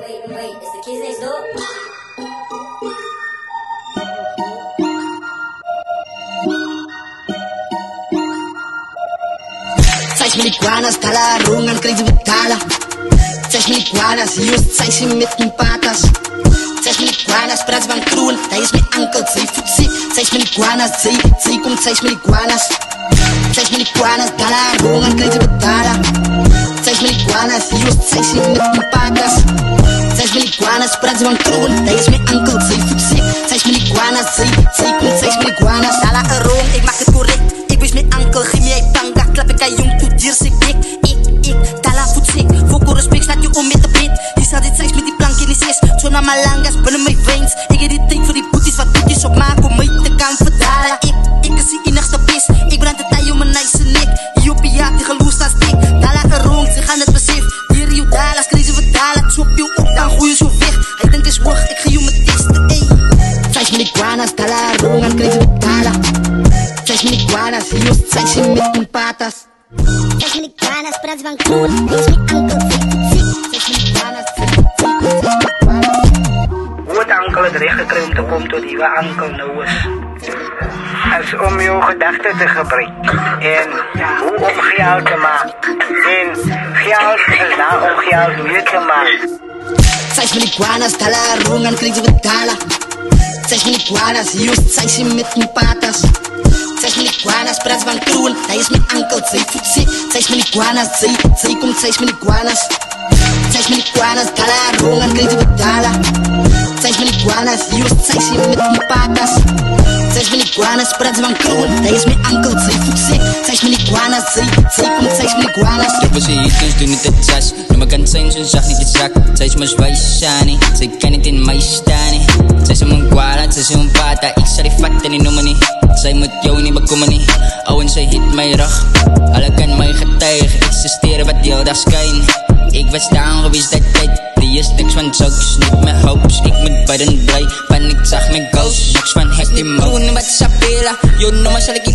Wait, is the kids next door? Zeig mir die Guanas, Talarungan, krieg sie betala. Zeig mir die Guanas, just zeig sie mit den Patas. Zeig mir die Guanas, praats van kroon, da is mijn ankel, zij voetzie. Zeig mir die Guanas, zij komt, zeig mir die Guanas. Zeig mir die Guanas, Talarungan, krieg sie betala. Zeig mir die Guanas, just zeig sie mit den Patas. Zeig mir die Guanas, praats van kroon, da is mijn ankel, zij voetzie. Zeig mir die Guanas, zij komt, zeig mir die Guanas. Tala erong, ik maak het correct. Ik wist mijn ankel, geef mij tanga, klap ik aan jong toe, dier zich dik. Ik, tala voetsik, voor respect staat je om met de beat. Die staat dit seks met die plank in die zes, zo naar mijn langas binnen mijn veins. Ik heb die tijd voor die boeties, wat boetjes op maken om mij te kan vertalen. Ik is die enigste pis, ik brand het aan om mijn nice nek. Die op je jacht, die geloos als dik. Tala erong, ze gaan het besef. Die Rio Dallas, krijgen we vertalen. Zwop je op, dan gooi je zo weg. Hij denkt is wacht, ik geef je mijn teksten, ey. Zeig mir die Guanas, Talarungan, krieg sie betala. Zeig mir die Guanas, just zeig sie mit den Patas. Zeig mir die Guanas, praats van kroon, da is mijn ankel, zij voetzie. Zeig mir die Guanas, zij komt, zeig mir die Guanas. Hoe het ankel het recht gekregen om te komen tot die waar ankel nou is. Is om jouw gedachten te gebruiken. En hoe om geld te maken. En geld is daar om geld weer te maken. Zeig mir die Guanas, Talarungan, krieg sie betala. Zeig mir die Guanas, just zeig sie mit den Patas. Zeig mir die Guanas, praats van kroon, da is mijn ankel, zij voetzie. Zeig mir die Guanas, zij komt, zeig mir die Guanas. Zeig mir die Guanas, Talarungan, krieg sie betala. Zeig mir die Guanas, just zeig sie mit den Patas. Zeig mir die Guanas, praats van kroon, da is mijn ankel, zij voetzie. Zeig mir die Guanas, zij komt, zeig mir die Guanas. Kijk wat ze hier doen, doe niet het zas. Nu maar kan zijn, ze zag niet het zak. Zij is maar wijs, Shani. Zij kan niet in mij staan. Zij is mijn guara, zij is mijn pata. Ik zal die vat en die noemen niet. Zij moet jou niet bekomen niet. Oh en zij hit mij rug. Alle kan mij getuigen. Existeren wat heel dag schijn. Ik was down geweest dat tijd. Die is niks van jokes, niet mijn hopes. Ik moet bij den blij, want ik zag mijn ghost. Niks van hack die moon, wat sapela. Yo, no maar zal ik